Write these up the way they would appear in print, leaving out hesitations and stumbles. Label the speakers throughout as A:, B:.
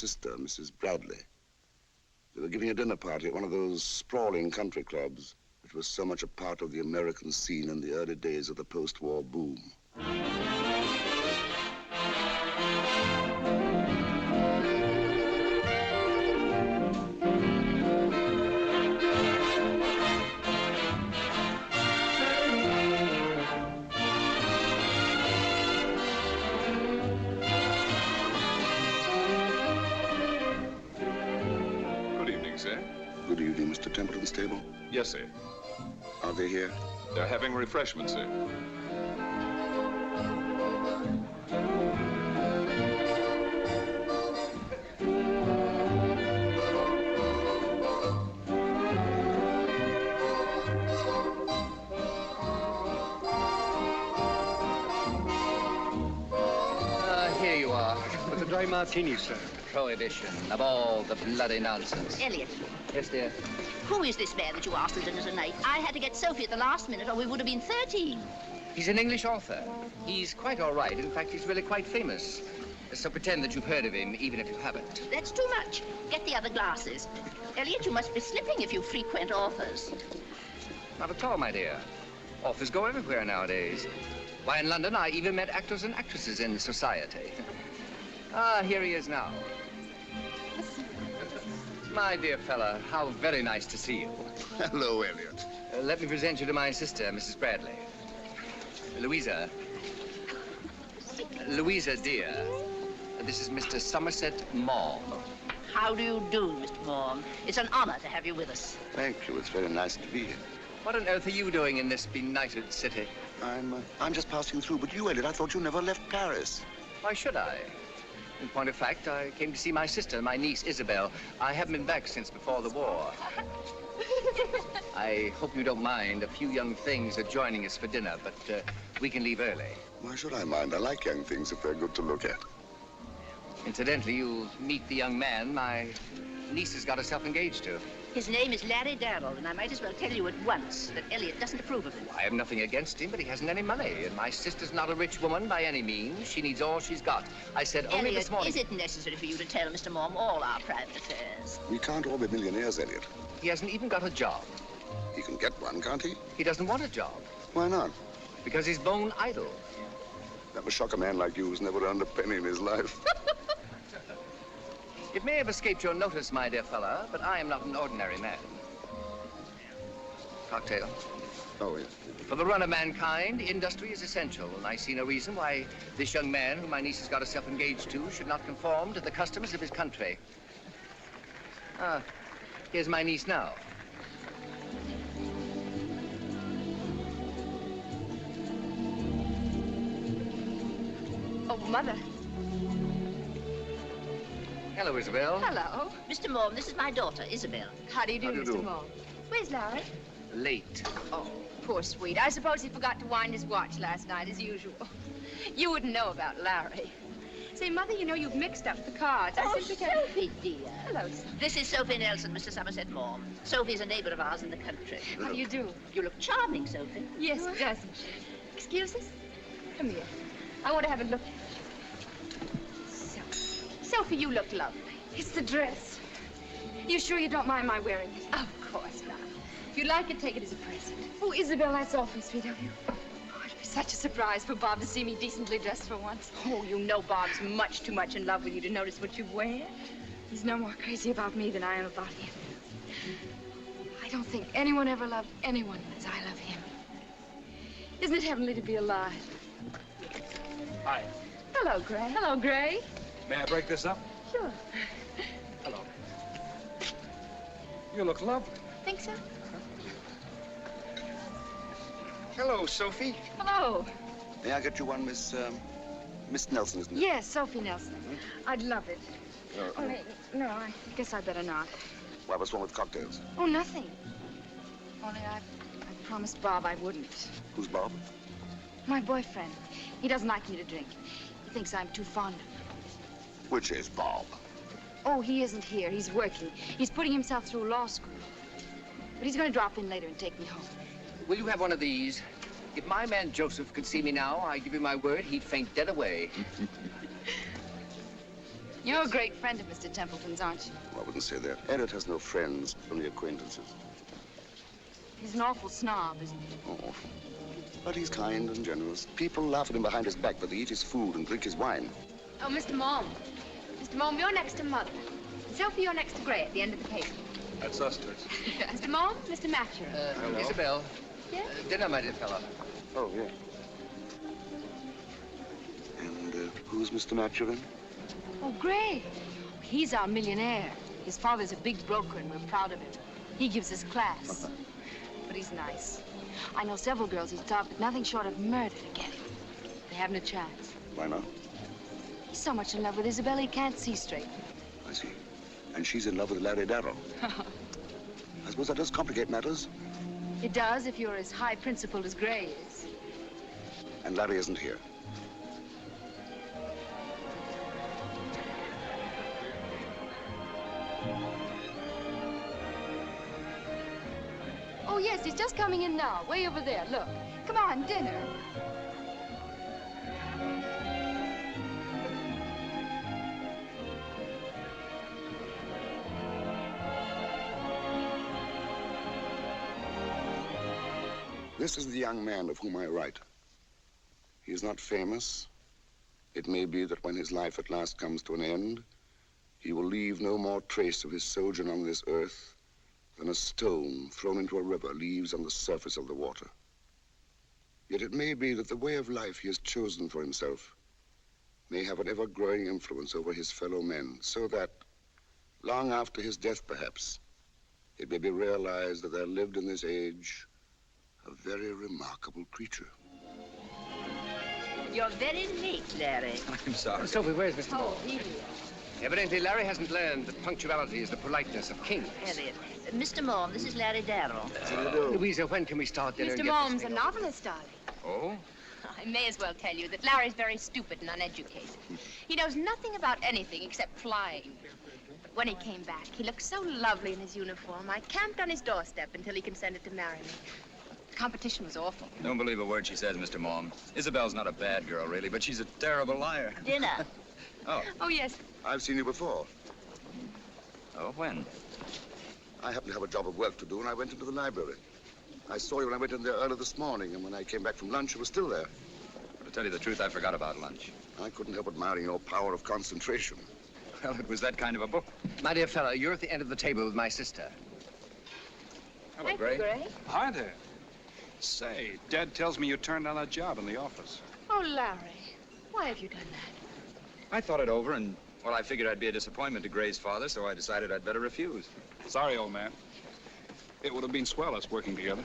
A: sister, Mrs. Bradley. They were giving a dinner party at one of those sprawling country clubs, which was so much a part of the American scene in the early days of the post-war boom.
B: Good evening, Mr. Templeton's table.
C: Yes, sir.
B: Are they here?
C: They're having refreshments, sir.
D: Here you are.
E: With a dry martini, sir.
D: Prohibition of all the bloody nonsense.
F: Elliot.
D: Yes, dear?
F: Who is this man that you asked to dinner tonight? I had to get Sophie at the last minute or we would have been 13.
D: He's an English author. He's quite all right. In fact, he's really quite famous. So pretend that you've heard of him, even if you haven't.
F: That's too much. Get the other glasses. Elliot, you must be slipping if you frequent authors.
D: Not at all, my dear. Authors go everywhere nowadays. Why, in London, I even met actors and actresses in society. Ah, here he is now. My dear fella, how very nice to see you.
B: Hello, Elliot.
D: Let me present you to my sister, Mrs. Bradley. Louisa. Louisa, dear. This is Mr. Somerset Maugham.
F: How do you do, Mr. Maugham? It's an honor to have you with us.
B: Thank you. It's very nice to be here.
D: What on earth are you doing in this benighted city?
B: I'm just passing through. But you, Elliot, I thought you never left Paris.
D: Why should I? In point of fact, I came to see my sister, my niece, Isabel. I haven't been back since before the war. I hope you don't mind. A few young things are joining us for dinner, but we can leave early.
B: Why should I mind? I like young things if they're good to look at.
D: Incidentally, you'll meet the young man my niece has got herself engaged to.
F: His name is Larry Darrell, and I might as well tell you at once that Elliot doesn't approve of him.
D: I have nothing against him, but he hasn't any money, and my sister's not a rich woman by any means. She needs all she's got. I said only
F: Elliot,
D: this morning...
F: is it necessary for you to tell Mr. Maugham all our private affairs?
B: We can't all be millionaires, Elliot.
D: He hasn't even got a job.
B: He can get one, can't he?
D: He doesn't want a job.
B: Why not?
D: Because he's bone idle.
B: That would shock a man like you who's never earned a penny in his life.
D: It may have escaped your notice, my dear fella, but I am not an ordinary man. Cocktail.
B: Oh, yes.
D: For the run of mankind, industry is essential, and I see no reason why this young man, whom my niece has got herself engaged to, should not conform to the customs of his country. Ah, here's my niece now.
G: Oh, Mother.
D: Hello, Isabel.
G: Hello.
F: Mr. Maugham, this is my daughter, Isabel.
G: How do you do,
B: How do you
G: Mr.
B: do?
G: Maugham? Where's Larry?
D: Late.
G: Oh, poor sweet. I suppose he forgot to wind his watch last night, as usual. You wouldn't know about Larry. Say, Mother, you know you've mixed up the cards.
F: Oh,
G: I simply can't...
F: Sophie, dear.
G: Hello, son.
F: This is Sophie Nelson, Mr. Somerset Maugham. Sophie's a neighbor of ours in the country.
G: How do you do?
F: You look charming, Sophie.
G: Yes, doesn't she? Excuse us? Come here. I want to have a look. Sophie, you look lovely. It's the dress. You sure you don't mind my wearing it? Of course not. If you like it, take it as a present. Oh, Isabel, that's awfully sweet of you. Oh, it'd be such a surprise for Bob to see me decently dressed for once. Oh, you know Bob's much too much in love with you to notice what you wear. He's no more crazy about me than I am about him. I don't think anyone ever loved anyone as I love him. Isn't it heavenly to be alive?
E: Hi.
G: Hello, Gray. Hello, Gray.
E: May I break this up?
G: Sure.
E: Hello. You look lovely.
G: Think so?
B: Hello, Sophie.
G: Hello.
B: May I get you one, Miss Nelson, isn't it?
G: Yes, Sophie Nelson. I'd love it. Only, no, I guess I better not.
B: Why, what's wrong with cocktails?
G: Oh, nothing. Only I promised Bob I wouldn't.
B: Who's Bob?
G: My boyfriend. He doesn't like me to drink. He thinks I'm too fond of him.
B: Which is Bob?
G: Oh, he isn't here. He's working. He's putting himself through law school. But he's going to drop in later and take me home.
D: Will you have one of these? If my man Joseph could see me now, I give you my word, he'd faint dead away.
G: You're a great friend of Mr. Templeton's, aren't you?
A: I wouldn't say that. Elliot has no friends, only acquaintances.
G: He's an awful snob, isn't he?
A: Oh. But he's kind and generous. People laugh at him behind his back, but they eat his food and drink his wine.
G: Oh, Mr. Mom. Mr. Mom, you're next to Mother. Sophie, you're next to Gray at the end of the table.
C: That's us, Toots.
G: Mr. Mom, Mr. Maturin.
D: Isabel.
G: Yes?
D: Dinner, my dear fellow.
A: Oh, yeah. And who's Mr. Maturin?
G: Oh, Gray. He's our millionaire. His father's a big broker, and we're proud of him. He gives us class. But he's nice. I know several girls he's taught, but nothing short of murder to get him. They haven't a chance.
A: Why not?
G: He's so much in love with Isabel, he can't see straight.
A: I see. And she's in love with Larry Darrow. I suppose that does complicate matters.
G: It does if you're as high-principled as Gray is.
A: And Larry isn't here.
G: Oh, yes, he's just coming in now, way over there. Look. Come on, dinner.
A: This is the young man of whom I write. He is not famous. It may be that when his life at last comes to an end, he will leave no more trace of his sojourn on this earth than a stone thrown into a river leaves on the surface of the water. Yet it may be that the way of life he has chosen for himself may have an ever-growing influence over his fellow men, so that, long after his death perhaps, it may be realized that there lived in this age a very remarkable creature.
F: You're very late, Larry.
C: I'm sorry.
D: Sophie, where's Mr. Moore?
G: Here he is.
D: Evidently, Larry hasn't learned that punctuality is the politeness of kings.
F: Elliot. Mr. Mom, this is Larry Darrow.
D: Louisa, when can we start dinner?
G: Mr.
D: and get
G: Mom's
D: this
G: a
D: thing
G: novelist, darling.
C: Oh?
G: I may as well tell you that Larry's very stupid and uneducated. He knows nothing about anything except flying. But when he came back, he looked so lovely in his uniform. I camped on his doorstep until he consented to marry me. The competition was awful.
C: Don't believe a word she says, Mr. Mom. Isabel's not a bad girl, really, but she's a terrible liar.
F: Dinner.
C: Oh.
G: Oh, yes.
A: I've seen you before.
C: Oh, when?
A: I happened to have a job of work to do, and I went into the library. I saw you when I went in there early this morning, and when I came back from lunch, you were still there.
C: To tell you the truth, I forgot about lunch.
A: I couldn't help admiring your power of concentration.
C: Well, it was that kind of a book.
D: My dear fellow, you're at the end of the table with my sister.
C: Hello,
G: Thank
C: Gray.
G: you, Gray.
E: Hi there. Say, Dad tells me you turned down that job in the office.
G: Oh, Larry, why have you done that?
C: I thought it over, and, well, I figured I'd be a disappointment to Gray's father, so I decided I'd better refuse.
E: Sorry, old man. It would have been swell us working together.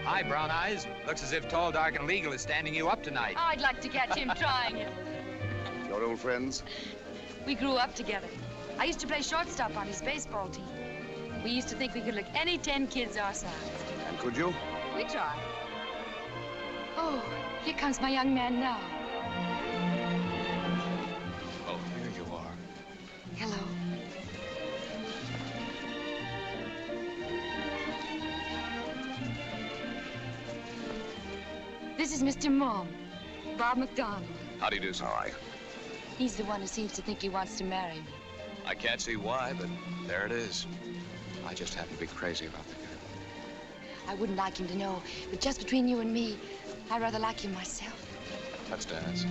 H: Hi, Brown Eyes. Looks as if Tall, Dark, and Legal is standing you up tonight.
G: Oh, I'd like to catch him trying it.
A: Your old friends?
G: We grew up together. I used to play shortstop on his baseball team. We used to think we could lick any 10 kids our size.
A: And could you?
G: We tried. Oh, here comes my young man now.
E: Oh, here you are.
G: Hello. This is Mr. Mom, Bob McDonald.
C: How do you do, sir?
A: All right.
G: He's the one who seems to think he wants to marry me.
C: I can't see why, but there it is. I just happen to be crazy about the girl.
G: I wouldn't like him to know, but just between you and me, I rather like him myself.
C: Let's dance.